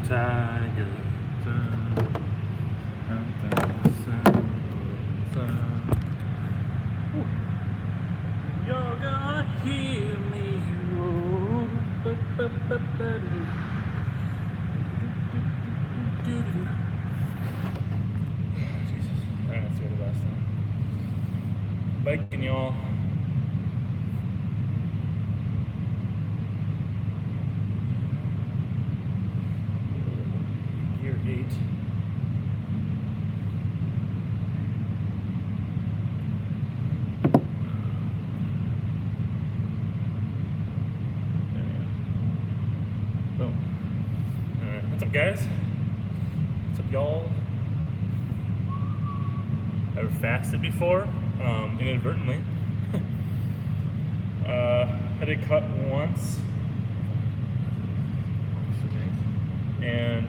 tiger. You're gonna hear me roar. Jesus. Alright, let's go to the last time. Biking, y'all. Gear 8. Boom. Alright, what's up, guys? What's up, y'all? Ever fasted before? Inadvertently. I did cut once. And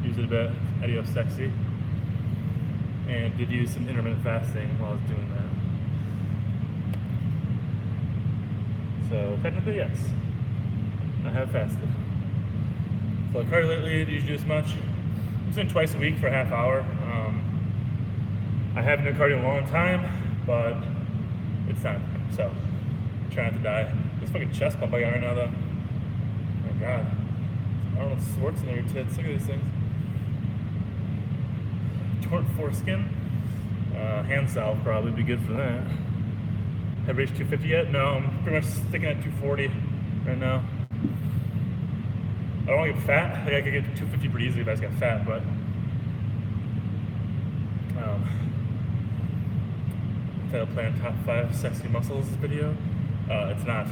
used it a bit, Adios Sexy. And did use some intermittent fasting while I was doing that. So technically, yes, I have fasted. So cardio lately, did you do as much? I'm doing twice a week for a half hour. I haven't done cardio in a long time, but it's time. So I'm trying not to die. This fucking chest pump I got right now, though. Oh my god. Arnold Schwarzenegger tits. Look at these things. Torn foreskin. Hand salve probably be good for that. Have reached 250 yet? No, I'm pretty much sticking at 240 right now. I don't want to get fat. I think I could get to 250 pretty easily if I just got fat, but title plan top 5 sexy muscles video. It's not.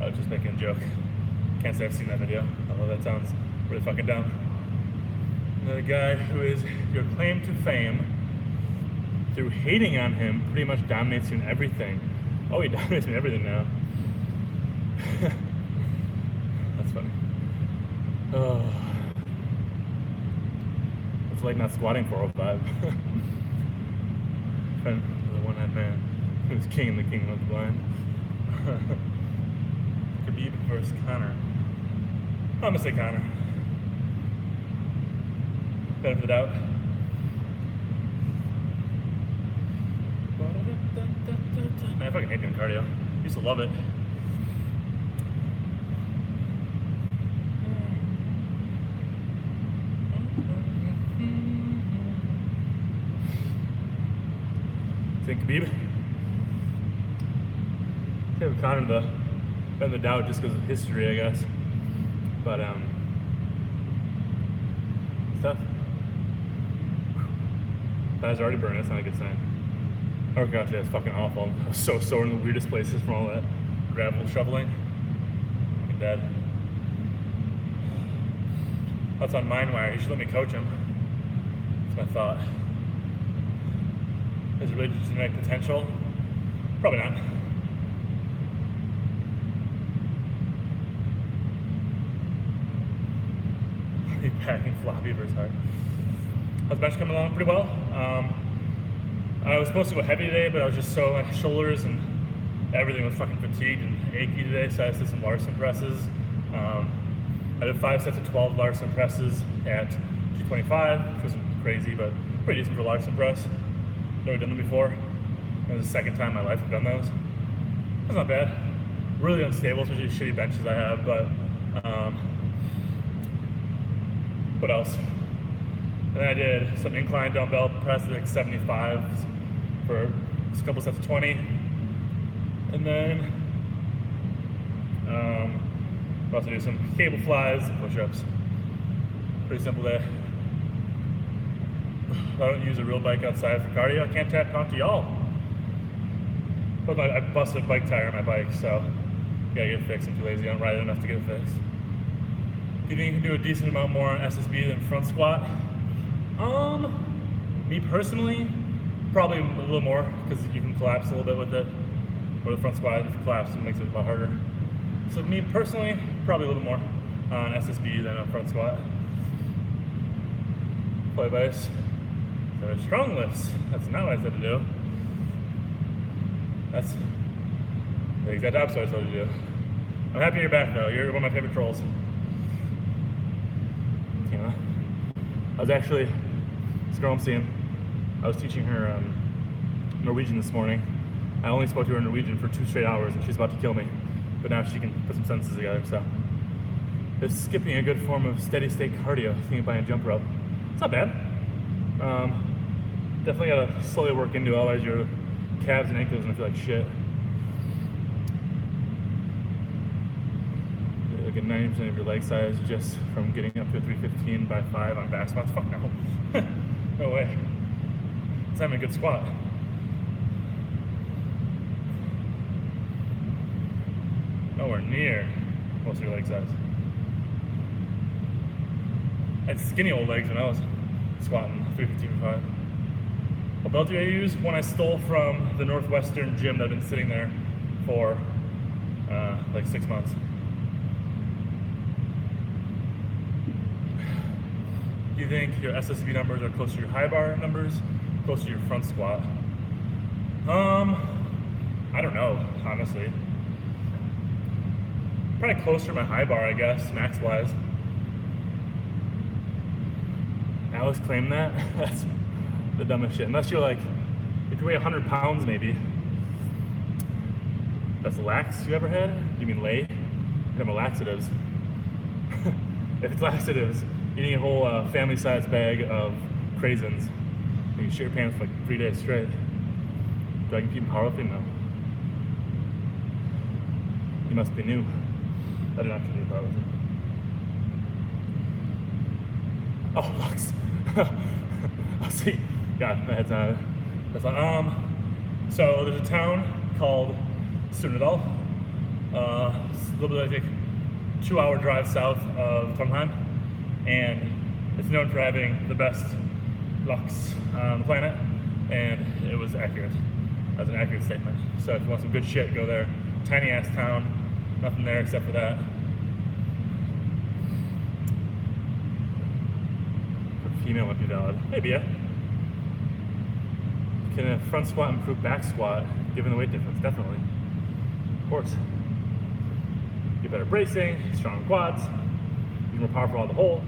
I was just making a joke. Can't say I've seen that video, although that sounds really fucking dumb. Another guy who is your claim to fame through hating on him pretty much dominates you in everything. Oh, he dominates me in everything now. That's funny. Oh. It's like not squatting 405. The one-eyed man who's king in the kingdom of the blind. Khabib versus Conor. I'm gonna say Conor. Benefit of the doubt. Man, I fucking hate doing cardio. Used to love it. Think Khabib? Yeah, Conor the benefit of the doubt just because of history, I guess. But stuff. Thighs are already burning. That's not a good sign. Oh gosh, yeah, it's fucking awful. I was so sore in the weirdest places from all that gravel shoveling. I'm dead. That's on Mindwire. You should let me coach him. That's my thought. Is it really genetic potential? Probably not. Packing floppy versus hard. How's bench coming along? Pretty well. I was supposed to go heavy today, but I was just so my shoulders and everything was fucking fatigued and achy today, so I just did some Larson presses. I did 5 sets of 12 Larson presses at 225, which wasn't crazy, but pretty decent for Larson press. Never done them before. It was the second time in my life I've done those. That's not bad. Really unstable, especially shitty benches I have, but what else? And then I did some incline dumbbell press at like 75 for a couple sets of 20. And then I also do some cable flies and push-ups. Pretty simple day. I don't use a real bike outside for cardio. I can't talk to y'all. But I busted a bike tire on my bike, so gotta get it fixed. I'm too lazy. I don't ride it enough to get it fixed. Do you think you can do a decent amount more on SSB than front squat? Me personally, probably a little more because you can collapse a little bit with it. Or the front squat, if you collapse, it makes it a lot harder. So me personally, probably a little more on SSB than a front squat. Play base. So strong lifts. That's not what I said to do. That's the exact opposite I told you to do. I'm happy you're back though. You're one of my favorite trolls. Hannah. I was actually, this girl I'm seeing, I was teaching her Norwegian this morning. I only spoke to her in Norwegian for 2 straight hours and she's about to kill me. But now she can put some sentences together, so. Is skipping a good form of steady state cardio, thinking by a jump rope? It's not bad. Definitely gotta slowly work into it, otherwise your calves and ankles are gonna feel like shit. Like 90% of your leg size just from getting up to a 315 by 5 on back squats. Fuck no. No way. It's not even a good squat. Nowhere near most of your leg size. I had skinny old legs when I was squatting 315 by 5. What belt do I use? One I stole from the Northwestern gym that I've been sitting there for like 6 months. Do you think your SSB numbers are close to your high bar numbers, close to your front squat? I don't know, honestly. Probably closer to my high bar, I guess, max-wise. Alex claimed that? That's the dumbest shit. Unless you're like, if you weigh 100 pounds maybe. That's lax you ever had? You mean lay? You know, laxatives. If it's laxatives, eating a whole family-sized bag of craisins, you can shit your pants for like 3 days straight. Do I keep powerlifting? No. You must be new. I did not continue powerlifting. Oh, Lux. I'll see. God, my head's on it. That's like, so there's a town called Surnadal. It's a little bit like a 2-hour drive south of Trondheim, and it's known for having the best Lux on the planet, and it was accurate. That's an accurate statement. So if you want some good shit, go there. Tiny ass town, nothing there except for that. For female would be valid. Maybe, yeah. Can a front squat improve back squat given the weight difference? Definitely. Of course. Get better bracing, strong quads, be more powerful out of the hole.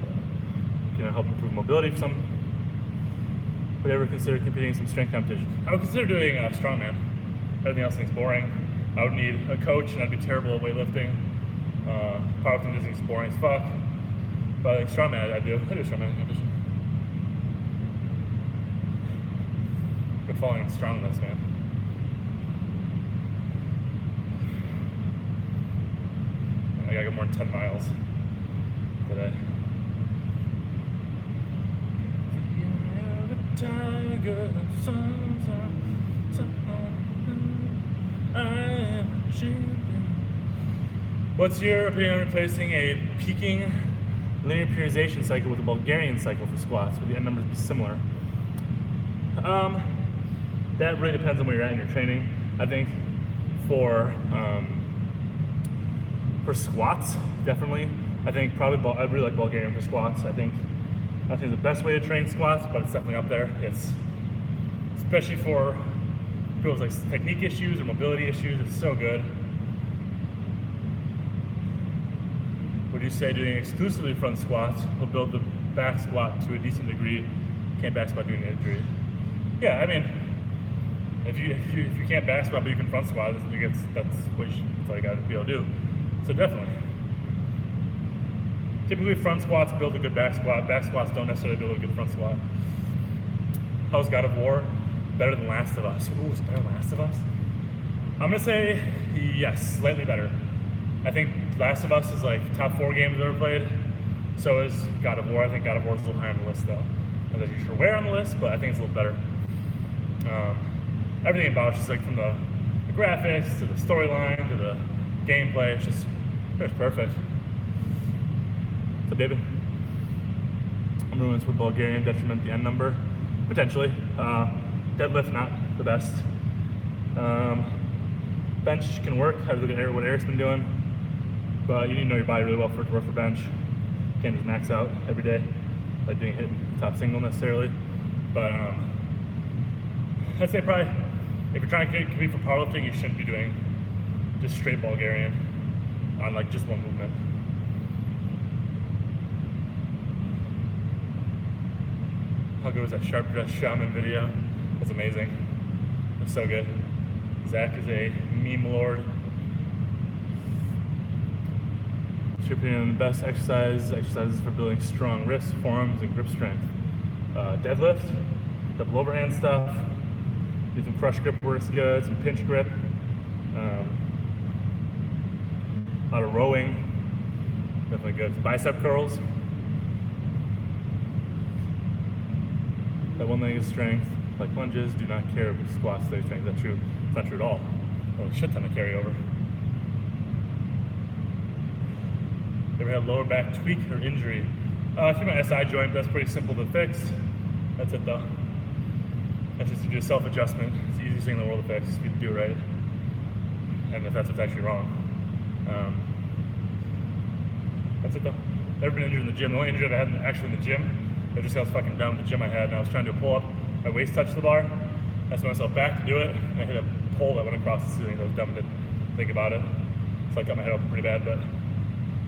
Can help improve mobility for some. Would you ever consider competing in some strength competition? I would consider doing strongman. Everything else seems boring. I would need a coach and I'd be terrible at weightlifting. Powerlifting just seems boring as fuck. But like strongman, I do strongman competition. Good following strongness, man. I gotta go more than 10 miles today. What's your opinion on replacing a peaking linear periodization cycle with a Bulgarian cycle for squats? Would the end numbers be similar? That really depends on where you're at in your training. I think for squats, definitely. I think probably I really like Bulgarian for squats. I think it's the best way to train squats, but it's definitely up there. It's especially for people with like technique issues or mobility issues. It's so good. Would you say doing exclusively front squats will build the back squat to a decent degree? Can't back squat doing an injury. Yeah, I mean, if you can't back squat but you can front squat, that's what you got to be able to do. So definitely. Typically front squats build a good back squat. Back squats don't necessarily build a good front squat. How's God of War better than Last of Us? Ooh, it's better than Last of Us? I'm gonna say yes, slightly better. I think Last of Us is like top 4 games I've ever played. So is God of War. I think God of War is a little high on the list though. I'm not sure where on the list, but I think it's a little better. Everything about it's just like from the graphics to the storyline to the gameplay, it's perfect. So David, movements with Bulgarian detriment the end number? Potentially. Deadlift, not the best. Bench can work. I look at what Eric's been doing, but you need to know your body really well for it to work for bench. You can't just max out every day, like doing hit top single necessarily. But I'd say probably if you're trying to compete for powerlifting, you shouldn't be doing just straight Bulgarian on like just one movement. How good was that Sharp Dress Shaman video? That's amazing. It's so good. Zach is a meme lord. What's your opinion on the best exercises for building strong wrists, forearms, and grip strength? Deadlift, double overhand stuff, do some crush grip works good, some pinch grip, a lot of rowing, definitely good. Bicep curls, that one-legged strength, like lunges, do not care if squats stay strength. That's true. It's not true at all. Oh, a shit ton of carryover. Ever had lower back tweak or injury? I think my SI joint, that's pretty simple to fix. That's it though. That's just to do self-adjustment. It's the easiest thing in the world to fix if you do it right. And if that's what's actually wrong. That's it though. Never been injured in the gym. The only injury I've had actually in the gym, I just got fucking down with the gym I had, and I was trying to do a pull-up. My waist touched the bar. I swung myself back to do it, and I hit a pole that went across the ceiling. I was dumb and didn't think about it. So I cut my head open pretty bad, but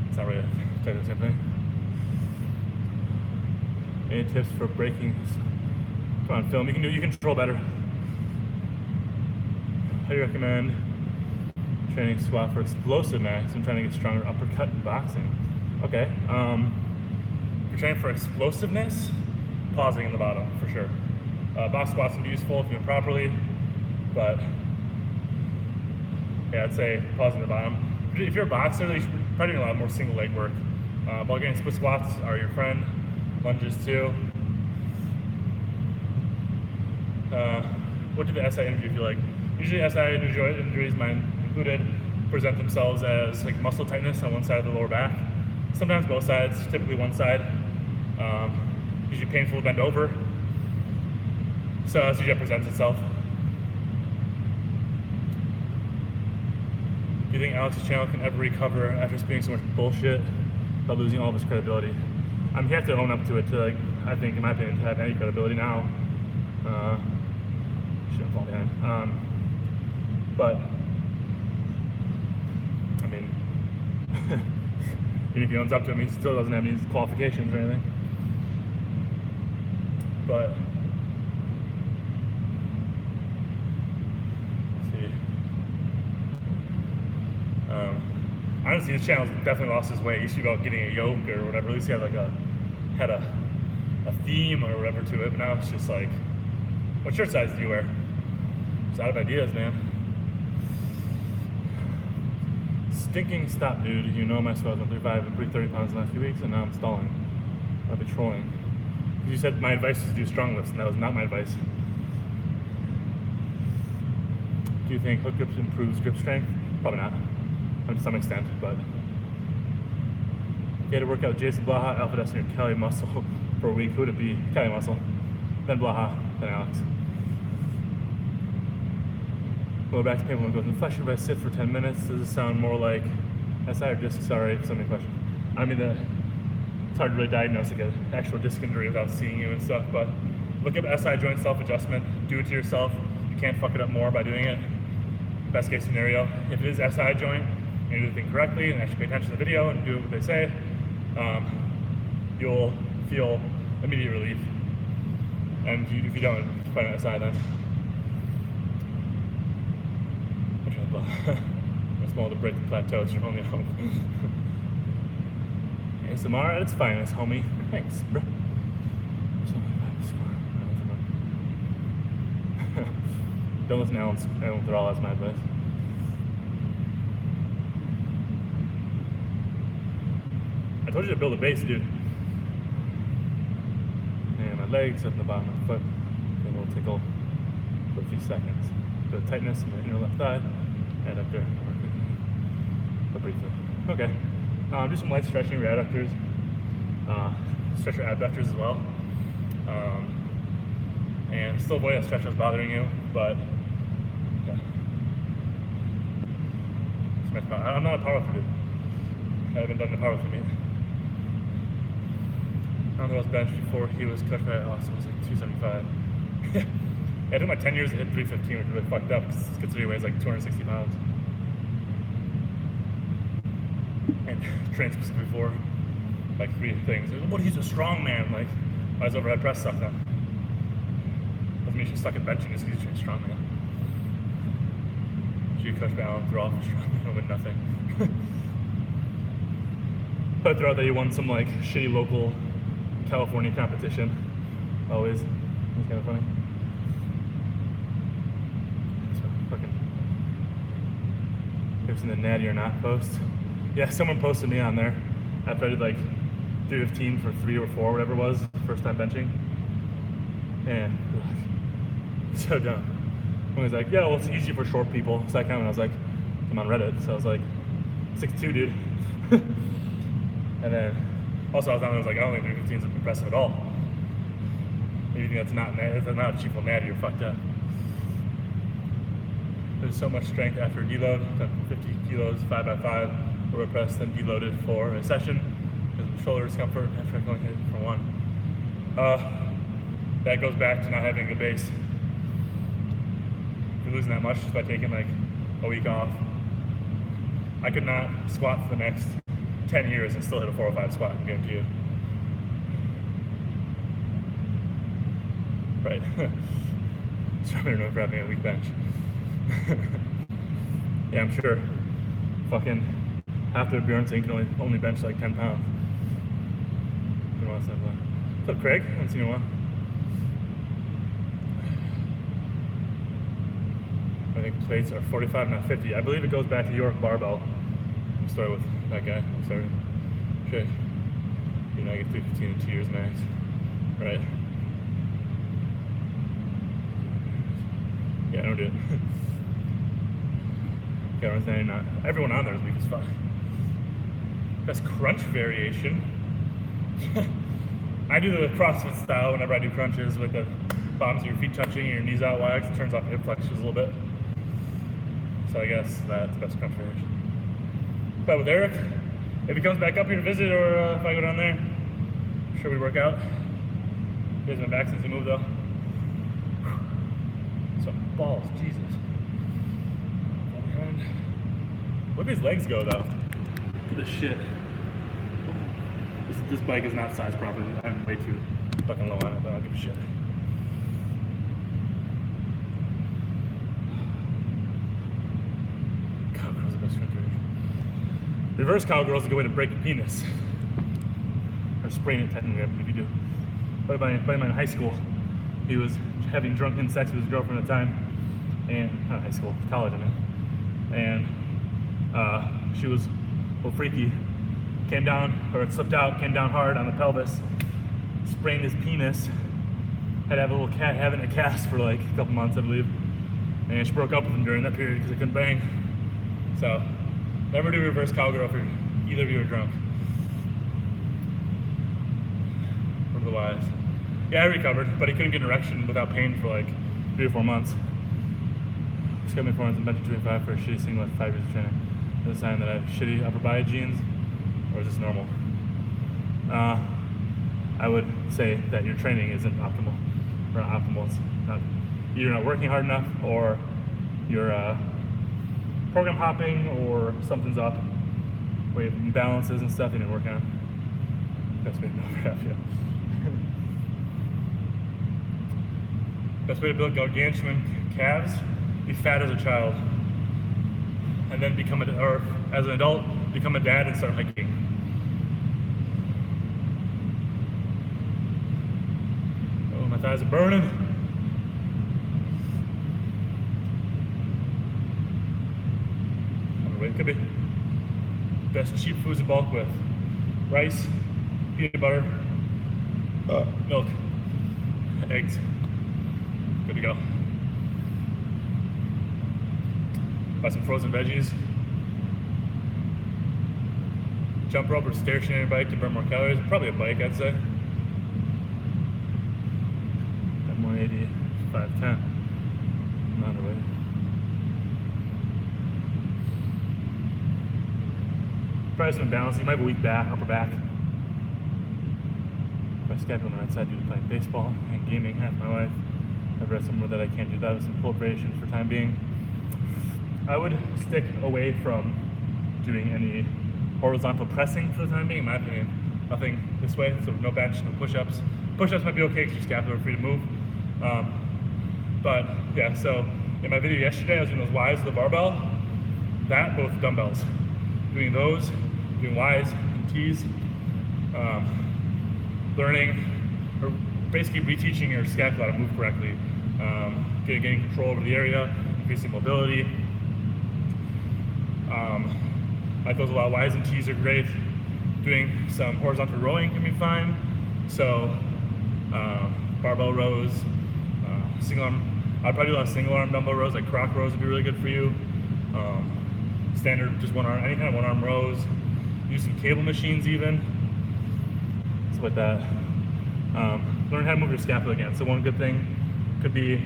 it's not really the same thing. Any tips for breaking? Come on, film. You can control better. How do you recommend training squat for explosiveness? I'm trying to get stronger uppercut in boxing. Okay. If you're training for explosiveness, pausing in the bottom for sure. Box squats can be useful if you do it properly, but yeah, I'd say pausing the bottom. If you're a boxer, you should probably do a lot more single leg work. Bulgarian split squats are your friend. Lunges too. What did the SI injury feel like? Usually SI injuries, mine included, present themselves as like muscle tightness on one side of the lower back. Sometimes both sides, typically one side. Usually painful to bend over. So that's usually how it presents itself. Do you think Alex's channel can ever recover after spewing so much bullshit about losing all of his credibility? You have to own up to it to, like, I think, in my opinion, to have any credibility now. Shouldn't fall behind. But, I mean, even if he owns up to it, he still doesn't have any qualifications or anything. But, let's see. Honestly, his channel's definitely lost his way. He used to be about getting a yoke or whatever. At least he had like a theme or whatever to it. But now it's just like, what shirt size do you wear? It's out of ideas, man. Stinking stop, dude. You know my squats 135 and 30 pounds in the last few weeks, and now I'm stalling. I've been trolling. You said my advice is to do strong lifts, and that was not my advice. Do you think hook grips improves grip strength? Probably not. To some extent, but if you had to work out Jason Blaha, Alpha Destiny, or Kelly Muscle for a week, who would it be? Kelly Muscle, then Blaha, then Alex. Go back to paper when it goes in the flesh. If I sit for 10 minutes, does it sound more like SI or disc? Sorry, so many questions. I mean, it's hard to really diagnose like an actual disc injury without seeing you and stuff, but look at SI joint self-adjustment, do it to yourself. You can't fuck it up more by doing it. Best case scenario, if it is SI joint, you do the thing correctly and actually pay attention to the video and do what they say, you'll feel immediate relief. And if you don't, find an SI then. I'm small to break the plateaus from only home. ASMR at its finest, homie. Thanks, bro. Don't listen to Alan Thrall, that's my advice. I told you to build a base, dude. And my legs up in the bottom of the foot. Then we'll tickle for a few seconds. The tightness in the inner left thigh. Adductor. But briefly. Okay. Do some light stretching of your adductors. Stretch your abductors as well. And still avoid that stretch that's bothering you, but yeah. I'm not a powerlifter, dude. I haven't done the powerlifting yet. I don't know what bench before he was cut by Austin was like 275. Yeah, I took my 10 years to hit 315, which was really fucked up because considering he weighs like 260 pounds. And trained specifically for like 3 things. But he's a strong man, like, why does overhead press suck then? me she suck at benching just because she's strong man. She could crush balance, throw off strong with nothing. But throughout that you won some like shitty local California competition. Always. It's kind of funny. So fucking. You ever seen the Natty or Not post? Yeah, someone posted me on there after I did like 315 for 3 or 4, whatever it was, first time benching. And so dumb. When he was like, yeah, well, it's easy for short people. So I commented, I was like, I'm on Reddit. So I was like, 6'2", dude. And then also I was on there, I was like, I don't think 315 is impressive at all. If you think that's not a cheap little natty, you're fucked up. There's so much strength after a deload, 50 kilos, 5x5, overhead press, then deloaded for a session. There's shoulder discomfort after going hit for one. That goes back to not having a base. If you're losing that much just by taking like a week off. I could not squat for the next 10 years and still hit a 405 squat, I guarantee you. Right. So I'm known for having a weak bench. Yeah, I'm sure. Fucking after Bjornsson can only bench like 10 pounds. What's up, Craig? I haven't seen you in a while. I think plates are 45, not 50. I believe it goes back to York Barbell. I'm starting with that guy. I'm sorry. Okay. You know, I get 315 in 2 years max. Right. Yeah, I don't do it. Okay, I'm saying not everyone on there is weak as fuck. Best crunch variation. I do the CrossFit style whenever I do crunches with the bottoms of your feet touching and your knees out wide. It turns off hip flexors a little bit. So I guess that's the best crunch variation. But with Eric, if he comes back up here to visit or if I go down there, I'm sure we work out. He hasn't been back since he moved though. Some balls, Jesus. Look at his legs go though. Look at this shit. This bike is not sized properly. I'm way too fucking low on it, but I don't give a shit. Cowgirl's the best country. Reverse cowgirl's a good way to break a penis. Or sprain it, technically, if you do. Buddy of mine in high school, he was having drunken sex with his girlfriend at the time. And, not high school, college, I mean. And she was a little freaky. Came down, or it slipped out, came down hard on the pelvis, sprained his penis, had to have a little having a cast for like a couple months, I believe. And she broke up with him during that period because I couldn't bang. So, never do reverse cowgirl if either of you are drunk. One of the wise. Yeah, I recovered, but he couldn't get an erection without pain for like 3 or 4 months. Just got me 4 months and bench 25 for a shitty singlet 5 years of training. That's a sign that I have shitty upper body genes. Or is this normal? I would say that your training isn't optimal. Or not optimal. It's not, you're not working hard enough, or you're program hopping, or something's up. Where you have imbalances and stuff you didn't work on. Best way to build yeah. Best way to build gargantuan calves: be fat as a child, and then become or as an adult, become a dad and start hiking. Oh, my thighs are burning. It could be. Best cheap foods to bulk with: rice, peanut butter, milk, eggs. Good to go. Buy some frozen veggies. Jump rope or stationary bike to burn more calories. Probably a bike, I'd say. At 180, 510. Not a way. Probably some balance. You might have a weak back, upper back. My schedule on the right side due to playing baseball and gaming half my life. I've read somewhere that I can't do that with some pull variations for time being. I would stick away from doing any horizontal pressing for the time being, in my opinion. Nothing this way, so no bench, no push-ups. Push-ups might be okay because your scapula are free to move. But yeah, so in my video yesterday, I was doing those Ys with the barbell. That, both dumbbells. Doing those, doing Ys and Ts. Learning, or basically reteaching your scapula to move correctly. Getting control over the area, increasing mobility. Like those a lot. Ys and Ts are great. Doing some horizontal rowing can be fine. So barbell rows, single arm. I'd probably do a lot of single arm dumbbell rows, like croc rows would be really good for you. Standard, just one arm, any kind of one arm rows. Use some cable machines even. Stuff like that. Learn how to move your scapula again. So one good thing could be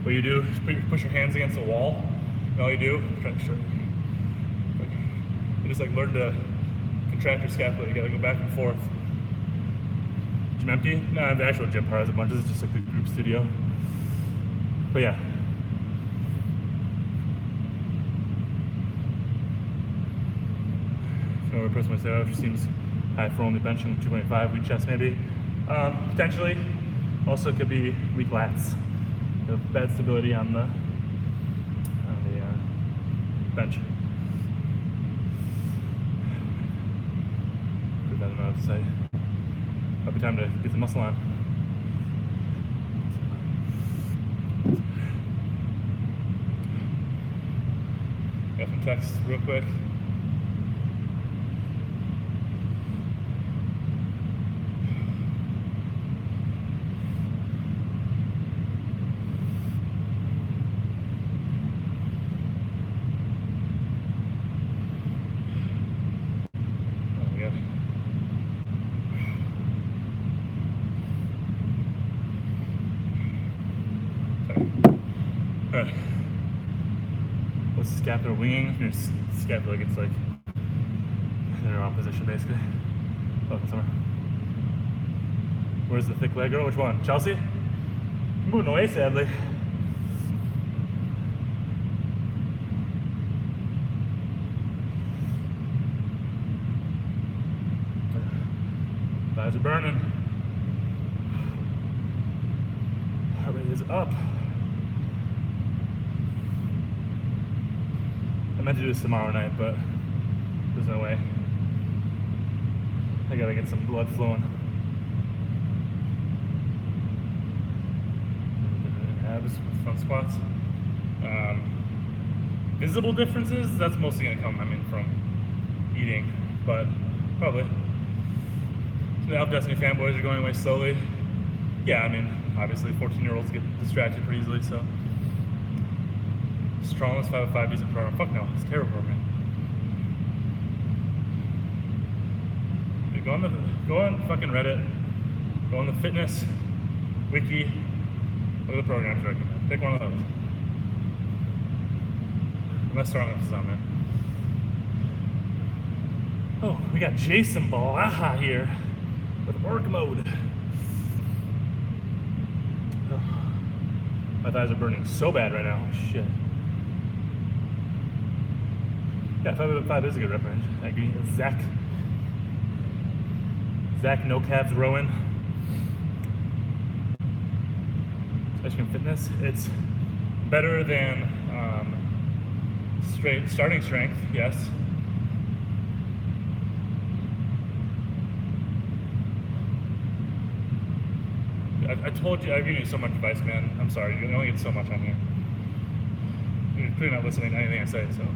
what you do is push your hands against the wall. And all you do, you just like learn to contract your scapula. You gotta go back and forth. Gym empty? No, the actual gym part has a bunch. This is just like the group studio. But yeah. Another person would say, oh, it seems high for only benching 225, weak chest maybe. Potentially. Also could be weak lats. You have bad stability on the bench. Pretty bad enough to say. Might be time to get the muscle on. Got some text real quick. What's scapular winging? Your scapula gets like in the wrong position basically. Oh, somewhere. Where's the thick leg girl? Which one? Chelsea? Moving away sadly. Thighs are burning. Heart rate is up. I meant to do this tomorrow night, but there's no way. I gotta get some blood flowing. Abs, front squats. Visible differences, that's mostly gonna come, from eating, but probably. The Elf Destiny fanboys are going away slowly. Yeah, obviously 14-year-olds get distracted pretty easily, so. Strongest 505 decent program. Fuck no, it's a terrible program. Dude, go on fucking Reddit. Go on the fitness wiki. Look at the programs I recommend. Pick one of those. Unless strong enough is on there. Oh, we got Jason Blaha here with work mode. Oh, my thighs are burning so bad right now. Shit. Yeah, 5 is a good rep range. I agree. Zach no calves rowing. Especially in fitness, it's better than straight starting strength. Yes. I told you, I've given you so much advice, man. I'm sorry, you only get so much on here. You're clearly not listening to anything I say, so.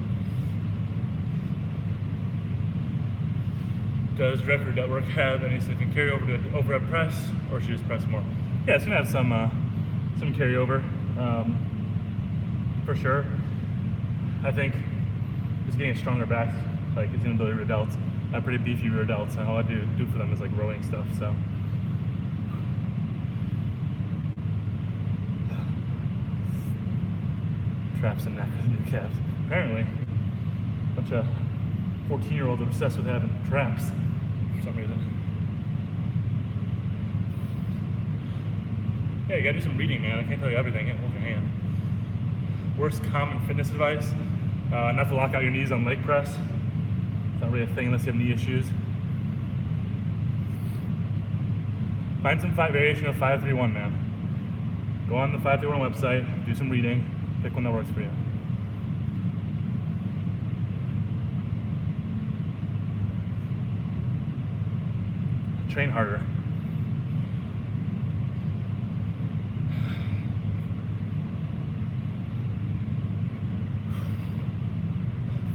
Does director gut work have any significant carryover to overhead press, or should you just press more? Yeah, it's gonna have some carryover, for sure. I think just getting a stronger back, like it's gonna build rear delts. I have pretty beefy rear delts, and all I do for them is like rowing stuff. So. Traps and neck and calves. Apparently, a bunch of 14-year-olds are obsessed with having traps for some reason. Yeah, you gotta do some reading, man. I can't tell you everything. Hold your hand. Worst common fitness advice: not to lock out your knees on leg press. It's not really a thing unless you have knee issues. Find some variation of 5-3-1, man. Go on the 531 website, do some reading, pick one that works for you. Train harder.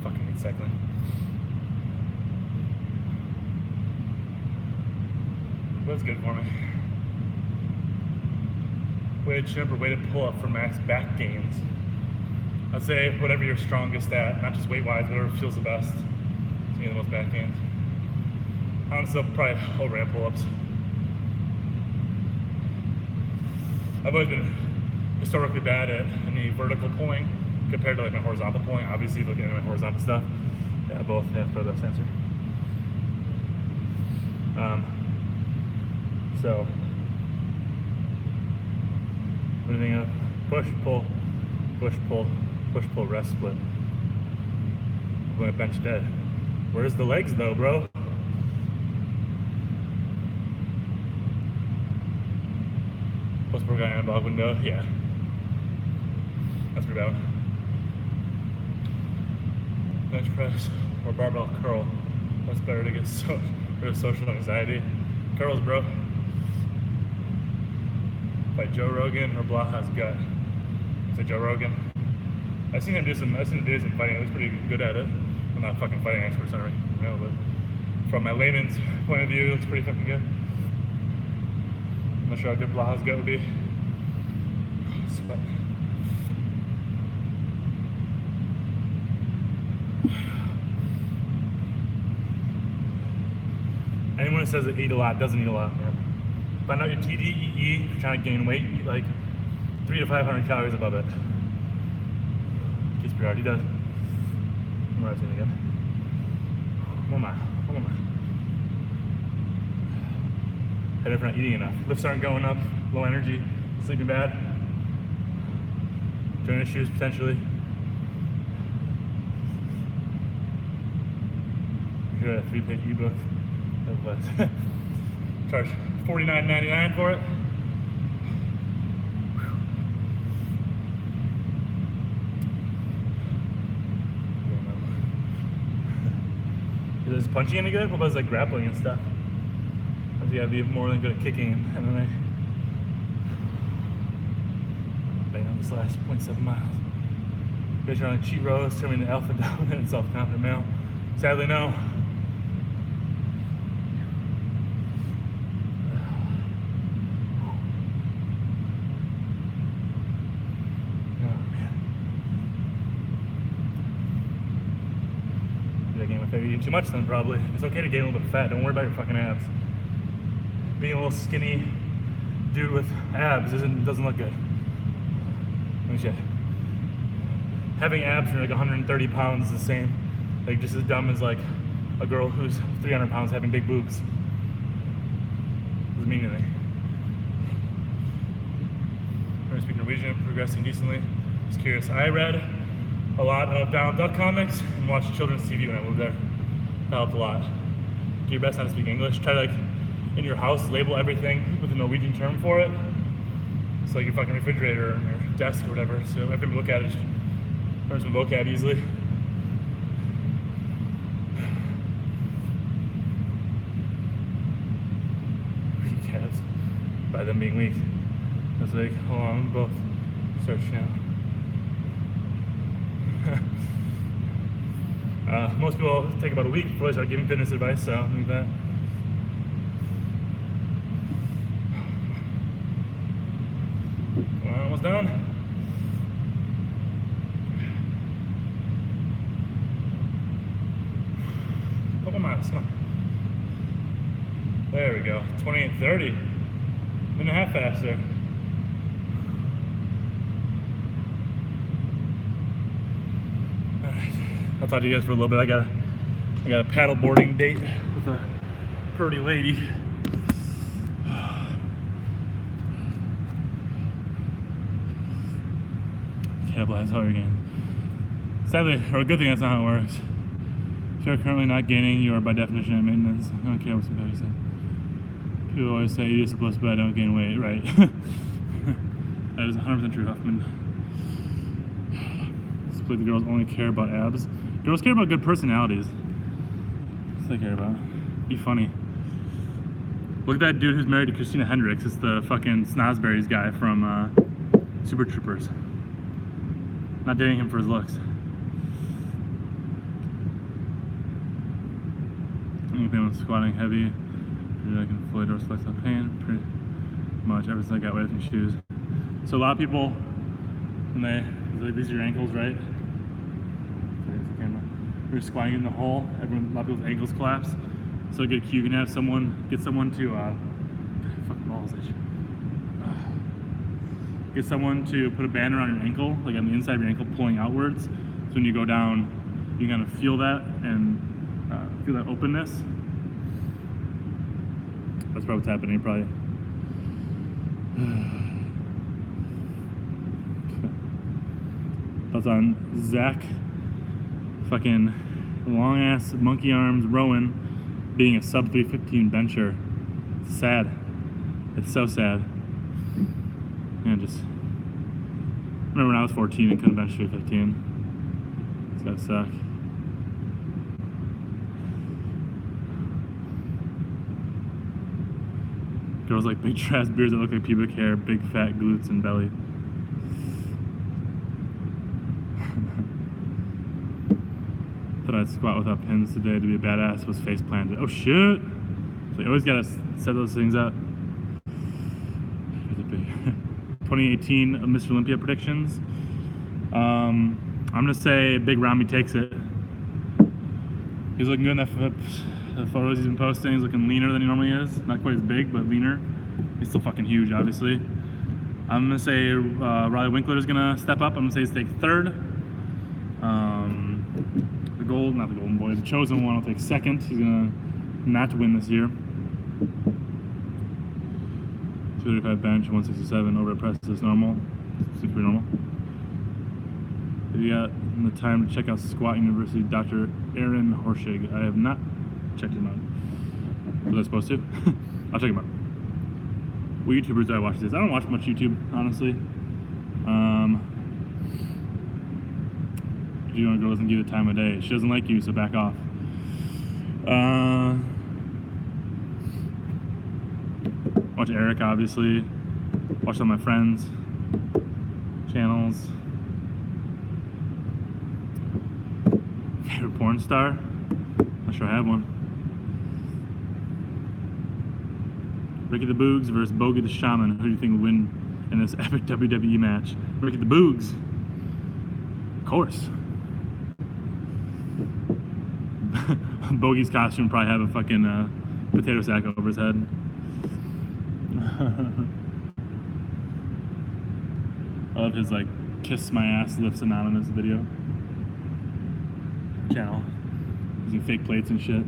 Fucking hate cycling. But it's good for me. Way to jump or way to pull up for max back gains. I'd say whatever you're strongest at, not just weight wise, whatever feels the best to get the most back gains. Honestly, I'll probably overhand pull-ups. I've always been historically bad at any vertical pulling compared to like my horizontal pulling. Obviously, looking at my horizontal stuff, yeah, both have for the sensor. So, anything up? Push, pull, push, pull, push, pull, rest, split. I'm going to bench dead. Where's the legs though, bro? Post-pro guy analog window, yeah. That's pretty bad. Bench press or barbell curl. What's better to get rid of social anxiety? Curls, bro. By Joe Rogan or Blaha's gut. Say Joe Rogan. I've seen him do some fighting. He was pretty good at it. I'm not a fucking fighting expert, sorry. You know, but from my layman's point of view, it looks pretty fucking good. I'm not sure how good Blaha's gut would be. Sweat. Anyone who says they eat a lot doesn't eat a lot, man. Find out your TDEE if you're trying to gain weight, eat like 300 to 500 calories above it. Keeps pretty hard, he does. I'm rising again. One more. Head if you're not eating enough. Lifts aren't going up, low energy, sleeping bad. Joint issues potentially. Here at a 3-page ebook. Charge $49.99 for it. Is this punching any good? What about like grappling and stuff? You gotta be more than good at kicking and MMA. Bang on this last 0.7 miles. You guys are on a cheat roast, turning the alpha dominant and self-confident male. Sadly, no. If you're eating too much, then probably. It's okay to gain a little bit of fat. Don't worry about your fucking abs. Being a little skinny dude with abs doesn't look good. Let me check. Having abs for like 130 pounds is the same. Like just as dumb as like a girl who's 300 pounds having big boobs. Doesn't mean anything. I speak Norwegian, progressing decently. Just curious. I read a lot of Donald Duck comics and watched children's TV when I moved there. That helped a lot. Do your best not to speak English. Try to, like, in your house, label everything with a Norwegian term for it. It's like your fucking refrigerator or your desk or whatever. So every time you look at it, just learn some vocab easily. Weak calves. By them being weak. I was like, hold on, both search now. Most people take about a week before they start giving fitness advice, so I think that. Well, almost done. Couple miles, come on. There we go, 28:30. Minute and a half faster. I'll talk to you guys for a little bit. I got a paddle boarding date with a pretty lady. Cannibalize how you're gaining. Sadly, or a good thing, that's not how it works. If you're currently not gaining, you are by definition at maintenance. I don't care what somebody said. People always say you're supposed to, but I don't gain weight, right? That is 100% true, Huffman. Split the girls only care about abs. Girls care about good personalities. That's what they care about. Be funny. Look at that dude who's married to Christina Hendricks. It's the fucking Snosberries guy from Super Troopers. Not dating him for his looks. Anything with squatting heavy, I can fully door flex on pain. Pretty much everything I got away from shoes. So a lot of people, when these are your ankles, right? There's the camera. You're squatting in the hole. A lot of people's ankles collapse. So get a cue. You can have someone get someone to fucking balls. Get someone to put a band around your ankle, like on the inside of your ankle, pulling outwards. So when you go down, you kind of feel that and feel that openness. That's probably what's happening. Probably. That's on Zach. Fucking long ass monkey arms Rowan being a sub 315 bencher. It's sad. It's so sad. And just remember when I was 14 and couldn't bench 315. It's gotta suck. Girls like big trash beards that look like pubic hair, big fat glutes and belly. Thought I'd squat without pins today to be a badass, was face planted. Oh shit! So you always gotta set those things up. 2018 Mr. Olympia predictions. I'm gonna say Big Ramy takes it. He's looking good in the photos he's been posting. He's looking leaner than he normally is. Not quite as big, but leaner. He's still fucking huge, obviously. I'm gonna say Riley Winkler is gonna step up. I'm gonna say he's take third. Not the golden boy, the chosen one will take second. He's gonna not win this year. 235 bench, 167 over press is normal. Seems pretty normal. Have you got the time to check out Squat University, Dr. Aaron Horshig? I have not checked him out. Was I supposed to? I'll check him out. What YouTubers do I watch this? I don't watch much YouTube, honestly. You want girl doesn't give you the time of day. She doesn't like you, so back off. Watch Eric, obviously. Watch all my friends' channels. Favorite porn star? Not sure I have one. Ricky the Boogs versus Bogey the Shaman. Who do you think will win in this epic WWE match? Ricky the Boogs. Of course. Bogey's costume probably have a fucking potato sack over his head. I love his like kiss my ass lifts anonymous video channel using fake plates and shit.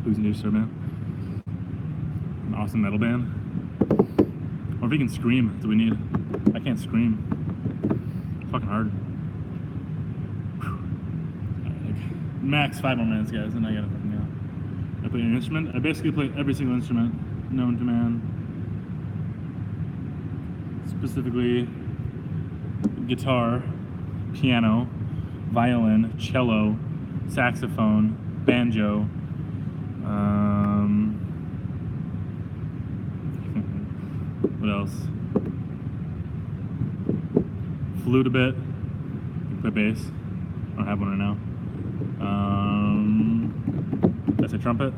Who's new, sir, man? An awesome metal band. Or if he can scream, that's what we need. I can't scream. It's fucking hard. Max 5 more minutes, guys, and I gotta fucking go. I play an instrument. I basically play every single instrument known to man. Specifically, guitar, piano, violin, cello, saxophone, banjo. What else? Flute a bit. Play bass. I don't have one right now. That's a trumpet.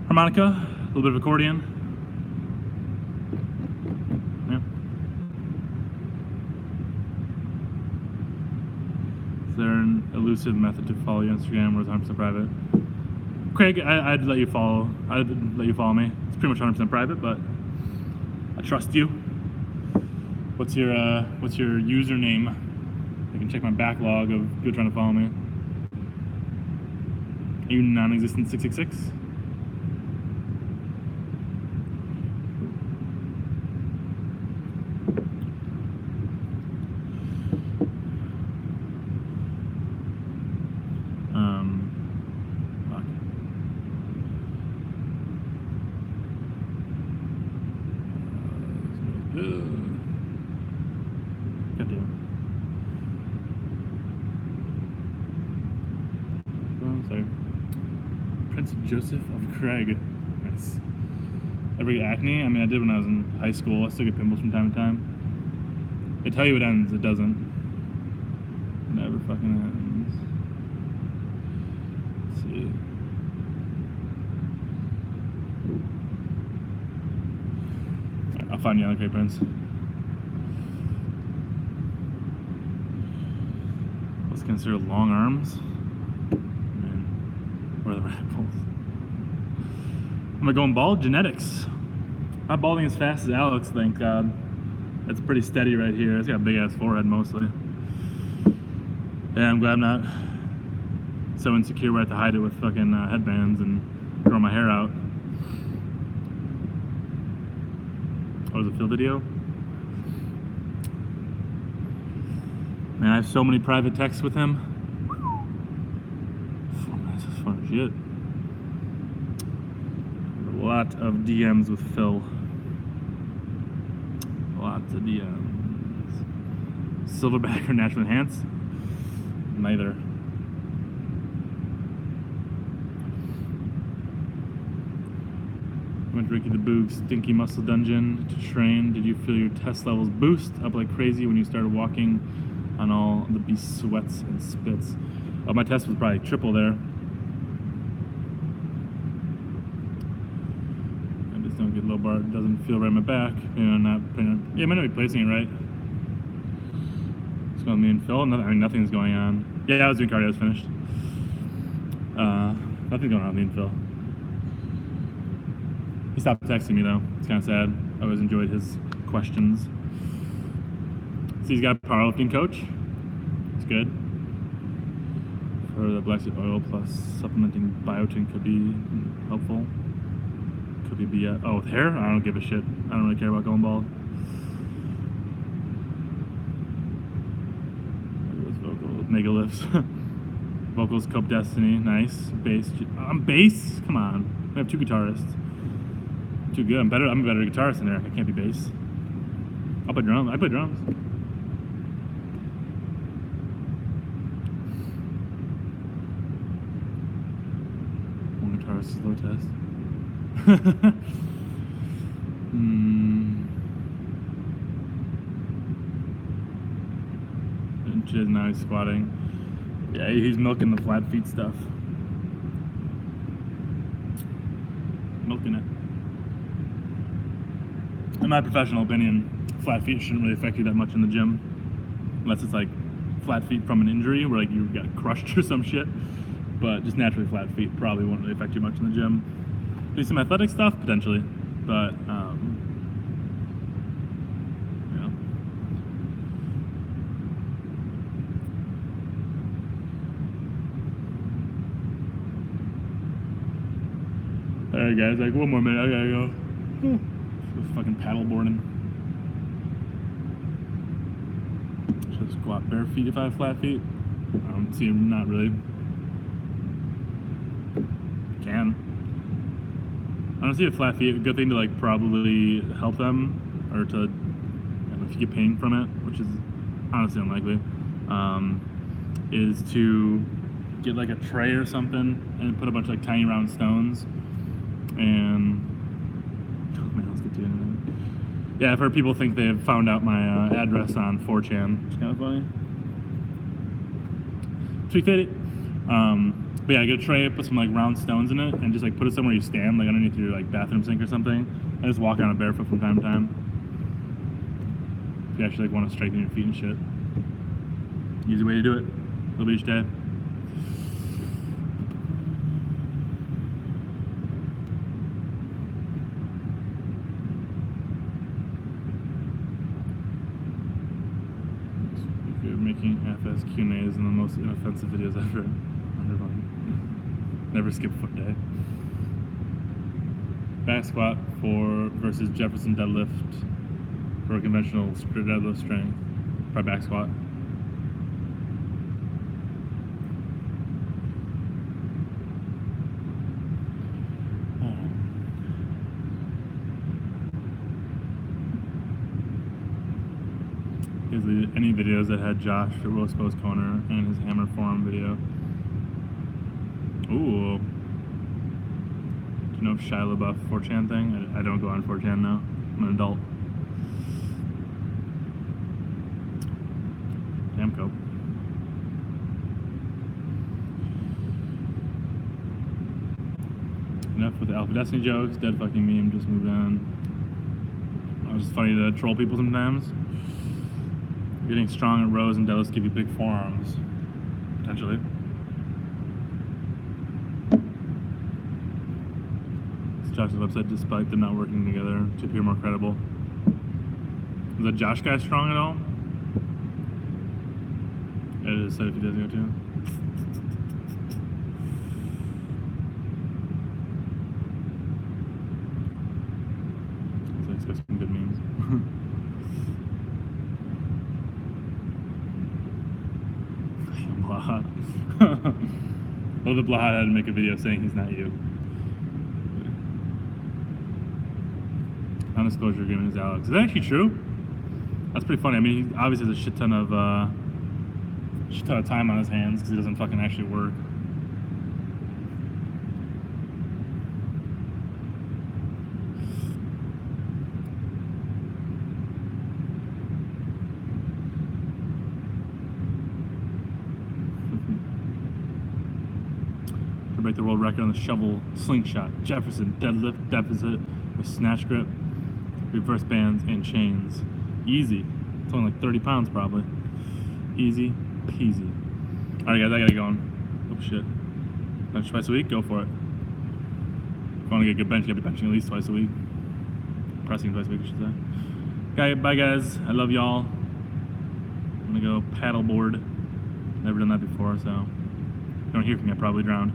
Harmonica, a little bit of accordion. Yeah. Is there an elusive method to follow you on Instagram where it's 100% private? Craig, I'd let you follow. I'd let you follow me. It's pretty much 100% private, but I trust you. What's your username? I can check my backlog of people trying to follow me. Are you non-existent 666? Fuck. Goddamn. Oh, sorry. Prince Joseph of Craig. Nice. Ever get acne? I mean, I did when I was in high school. I still get pimples from time to time. They tell you it ends, it doesn't. It never fucking ends. Let's see. Right, I'll find you on the Prince. What's considered long arms? Man, where are the apples? Am I going bald? Genetics. Not balding as fast as Alex, thank God. It's pretty steady right here. It's got a big ass forehead mostly. Yeah, I'm glad I'm not so insecure where I have to hide it with fucking headbands and grow my hair out. Oh, was it Phil video? Man, I have so many private texts with him. That's just fun as shit. A lot of DMs with Phil. Lots of DMs. Silverback or natural enhance? Neither. Went Ricky the Boog Stinky Muscle Dungeon to train. Did you feel your test levels boost up like crazy when you started walking on all the beast sweats and spits? Oh, my test was probably triple there. I just don't get low bar. It doesn't feel right in my back. You know, not yeah, I might not be placing it right. It's going me and Phil. I mean, nothing's going on. Yeah, I was doing cardio. I was finished. Nothing's going on with me and Phil. He stopped texting me though. It's kind of sad. I always enjoyed his questions. So he's got a powerlifting coach. It's good. For the black seed oil plus supplementing biotin could be helpful. Could be BS. Oh, with hair? I don't give a shit. I don't really care about going bald. Mega lifts. Vocals, Cope Destiny, nice. Bass. I'm bass? Come on. I have two guitarists. Too good. I'm a better guitarist than Eric. I can't be bass. I'll play drums. I play drums. One guitarist is low test. And now he's squatting. Yeah, he's milking the flat feet stuff. Milking it. In my professional opinion, flat feet shouldn't really affect you that much in the gym. Unless it's like flat feet from an injury where like you got crushed or some shit. But just naturally flat feet probably won't really affect you much in the gym. Do some athletic stuff, potentially. But, yeah. Alright guys, like one more minute, I gotta go. Fucking paddleboarding. Should I squat bare feet if I have flat feet? I don't see them, not really. Can. I don't see a flat feet. A good thing to like probably help them, or to, I don't know if you get pain from it, which is honestly unlikely, is to get like a tray or something and put a bunch of like tiny round stones and yeah, I've heard people think they've found out my address on 4chan, which is kind of funny. Sweet fitty. But yeah, get a tray, put some like round stones in it, and just like put it somewhere you stand, like underneath your like bathroom sink or something, and just walk on it barefoot from time to time. If you actually like want to straighten your feet and shit. Easy way to do it. A little bit each day. Making half-ass Q&As in the most inoffensive videos ever. Never skip foot day. Back squat versus Jefferson deadlift for a conventional deadlift strength. Probably back squat. Basically, any videos that had Josh at Roast Post Corner and his Hammer Forum video. Ooh. Do you know Shia LaBeouf 4chan thing? I don't go on 4chan now. I'm an adult. Damn cope. Enough with the Alpha Destiny jokes. Dead fucking meme. Just moved on. It's just funny to troll people sometimes. Getting strong at rows and deadlifts give you big forearms. Potentially. Josh's website, despite them not working together to appear more credible. Is that Josh guy strong at all? It is said if he doesn't go too. So I expect some good memes. Well, the Blahat had to make a video saying he's not you. Non-disclosure agreement is Alex. Is that actually true? That's pretty funny. I mean, he obviously has a shit ton of time on his hands because he doesn't fucking actually work. To break the world record on the shovel slingshot, Jefferson deadlift deficit with snatch grip, reverse bands, and chains. Easy. It's only like 30 pounds probably. Easy peasy. Alright guys, I gotta go on. Oh shit. Bench twice a week? Go for it. If I want to get a good bench, you gotta be benching at least twice a week. Pressing twice a week, I should say. Okay, bye guys. I love y'all. I'm gonna go paddleboard. Never done that before, so if you don't hear from me, I probably drowned.